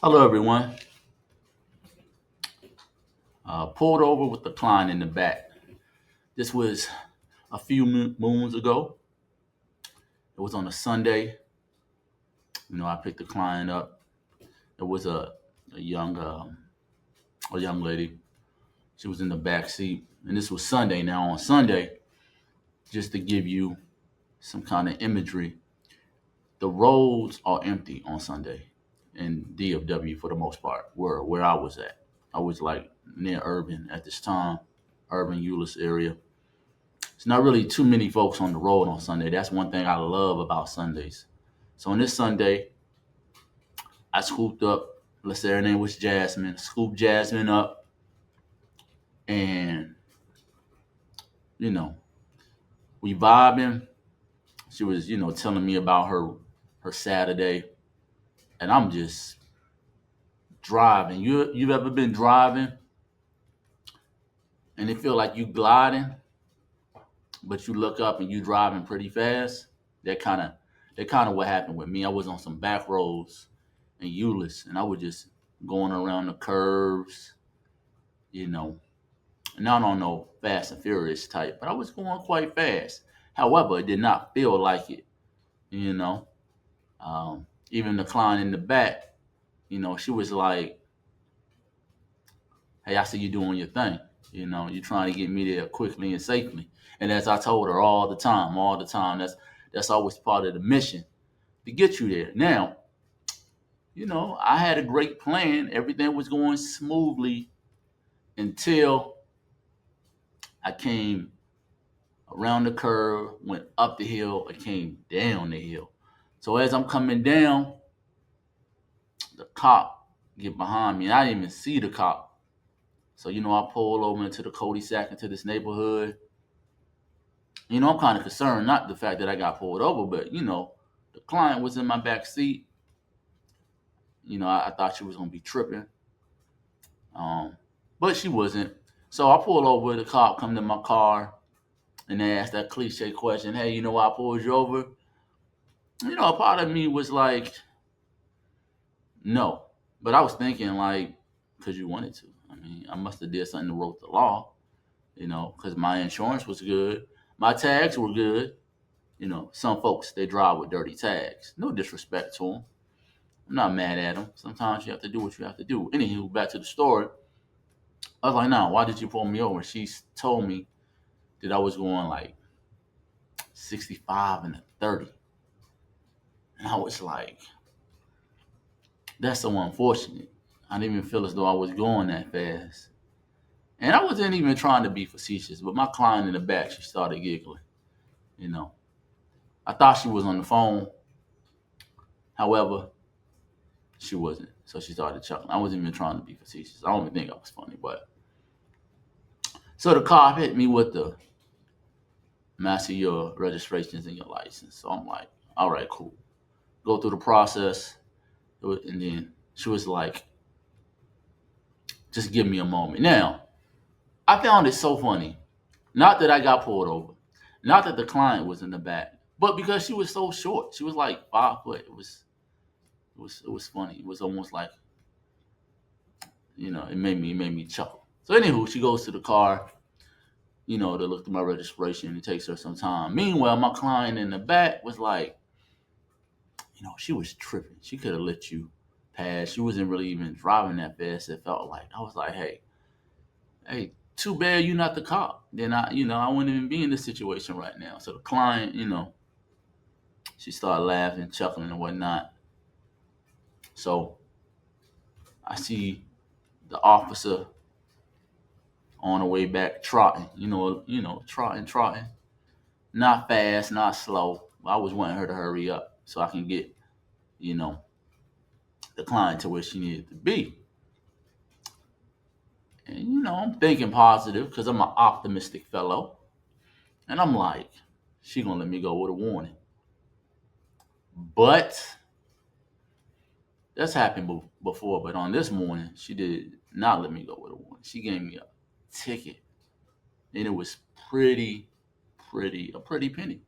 Hello, everyone. Pulled over with the client in the back. This was a few moons ago. It was on a Sunday. I picked the client up. It was a young a young lady. She was in the back seat, and this was Sunday. Now on Sunday, just to give you some kind of imagery, the roads are empty on Sunday in DFW for the most part. Where I was at, I was like near Urban at this time, Urban Euless area. It's not really too many folks on the road on Sunday. That's one thing I love about Sundays. So on this Sunday, I scooped up, let's say her name was Jasmine, scooped Jasmine up, and you know, we vibing. She was, telling me about her Saturday, and I'm just driving. You've ever been driving and it feel like you gliding, but you look up and you driving pretty fast? That kind of that kind of what happened with me. I was on some back roads in Euless, and I was just going around the curves, you know, not on no Fast and Furious type, but I was going quite fast. However, it did not feel like it, you know. Even the client in the back, she was like, "Hey, I see you doing your thing. You're trying to get me there quickly and safely." And as I told her all the time, that's always part of the mission to get you there. Now, I had a great plan. Everything was going smoothly until I came around the curve, went up the hill, and came down the hill. So as I'm coming down, the cop get behind me, and I didn't even see the cop. So I pull over into the cul-de-sac into this neighborhood. I'm kind of concerned, not the fact that I got pulled over, but the client was in my back seat. I thought she was gonna be tripping, um, but she wasn't. So I pull over. The cop come to my car and they ask that cliche question, "Hey, why I pulled you over?" A part of me was like, no, but I was thinking like, because you wanted to. I mean, I must have did something to wrote the law, because my insurance was good, my tags were good. Some folks they drive with dirty tags. No disrespect to them. I'm not mad at them. Sometimes you have to do what you have to do. Anywho, back to the story. I was like, "No, why did you pull me over?" She told me that I was going like 65 and a 30, and I was like, "That's so unfortunate." I didn't even feel as though I was going that fast. And I wasn't even trying to be facetious, but my client in the back, she started giggling. You know, I thought she was on the phone. However, she wasn't. So she started chuckling. I wasn't even trying to be facetious. I don't even think I was funny. But so the cop hit me with the master your registrations and your license. So I'm like, all right, cool. Go through the process. And then she was like, just give me a moment. Now, I found it so funny. Not that I got pulled over, not that the client was in the back, but because she was so short. She was like 5 foot. It was funny. It was almost like it made me chuckle. So anywho, she goes to the car, to look through my registration. It takes her some time. Meanwhile, my client in the back was like, she was tripping. She could have let you pass. She wasn't really even driving that fast. It felt like I was like, hey, too bad you're not the cop. Then I wouldn't even be in this situation right now. So the client, she started laughing, chuckling, and whatnot. So I see the officer on the way back trotting, trotting, not fast, not slow. I was wanting her to hurry up so I can get, you know, the client to where she needed to be. And I'm thinking positive because I'm an optimistic fellow, and I'm like, she gonna let me go with a warning. But that's happened before. But on this morning, she did not let me go with a warning. She gave me a ticket, and it was a pretty penny.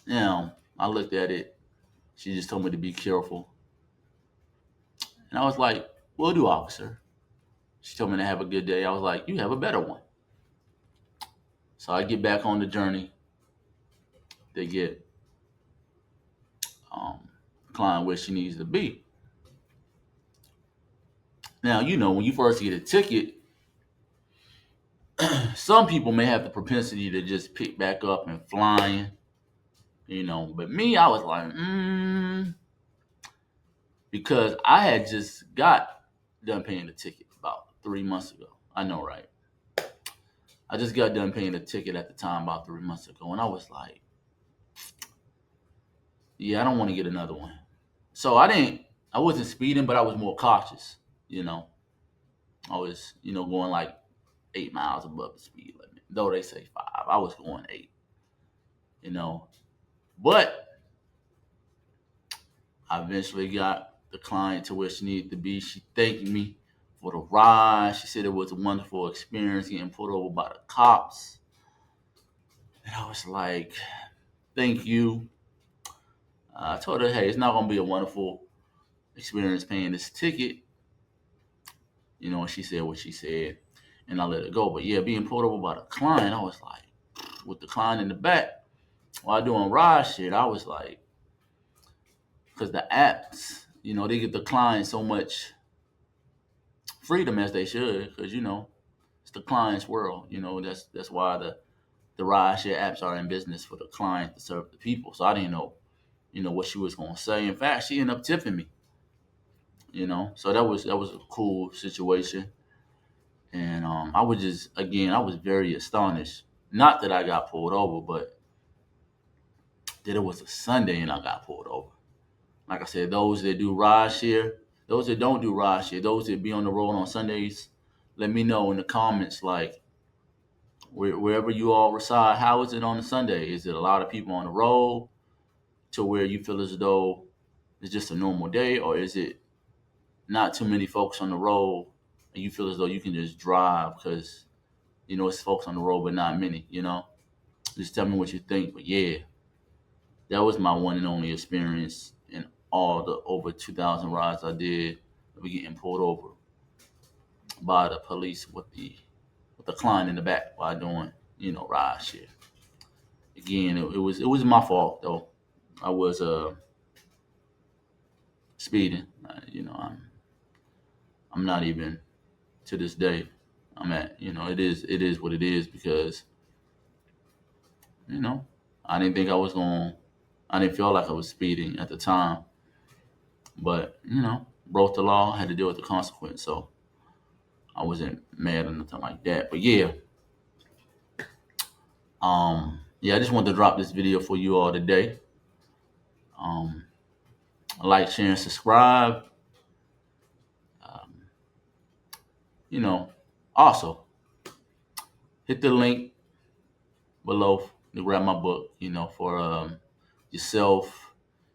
Now I looked at it. She just told me to be careful. And I was like, will do, officer. She told me to have a good day. I was like, you have a better one. So I get back on the journey to get the client where she needs to be. Now, when you first get a ticket, some people may have the propensity to just pick back up and flying, But me, I was like, because I had just got done paying the ticket about 3 months ago. I know, right? I just got done paying the ticket at the time about 3 months ago, and I was like, yeah, I don't want to get another one. So I wasn't speeding, but I was more cautious, you know. I was, going like 8 miles above the speed limit. Though they say 5, I was going 8, you know. But I eventually got the client to where she needed to be. She thanked me for the ride. She said it was a wonderful experience getting pulled over by the cops. And I was like, thank you. I told her, hey, it's not going to be a wonderful experience paying this ticket. And she said what she said, and I let it go. But yeah, being pulled over by the client, I was like, with the client in the back, while doing ride shit, I was like, because the apps, they get the client so much freedom as they should, because it's the client's world. That's why the ride share apps are in business for the client to serve the people. So I didn't know, what she was gonna say. In fact, she ended up tipping me. So that was a cool situation. And I was very astonished. Not that I got pulled over, but that it was a Sunday and I got pulled over. Like I said, those that do ride share, those that don't do ride share, those that be on the road on Sundays, let me know in the comments, like, wherever you all reside, how is it on a Sunday? Is it a lot of people on the road to where you feel as though it's just a normal day, or is it not too many folks on the road and you feel as though you can just drive because it's folks on the road but not many? Just tell me what you think. But yeah, that was my one and only experience in all the over 2,000 rides I did of getting pulled over by the police with the client in the back while doing ride share. Again, it was my fault though. I was speeding. I'm not even to this day. I'm at it is what it is because you know I didn't think I was going. I didn't feel like I was speeding at the time, but broke the law, had to deal with the consequence. So I wasn't mad or nothing like that. But yeah, I just wanted to drop this video for you all today. Um, like, share, and subscribe. Um, you know, Also hit the link below to grab my book. For yourself,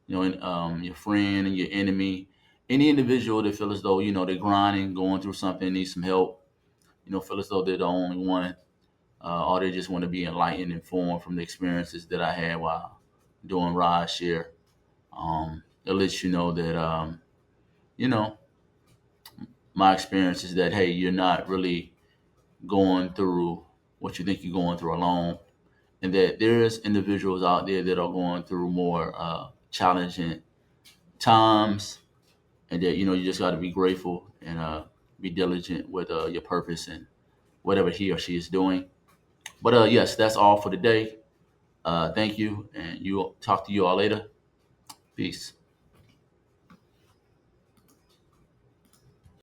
and your friend and your enemy, any individual that feel as though they're grinding, going through something, need some help. Feel as though they're the only one, or they just want to be enlightened and informed from the experiences that I had while doing ride share. It lets you know that you know my experience is that, hey, you're not really going through what you think you're going through alone, and that there's individuals out there that are going through more challenging times, and that you just got to be grateful and be diligent with your purpose and whatever he or she is doing. But yes, that's all for today. Thank you, and talk to you all later. Peace.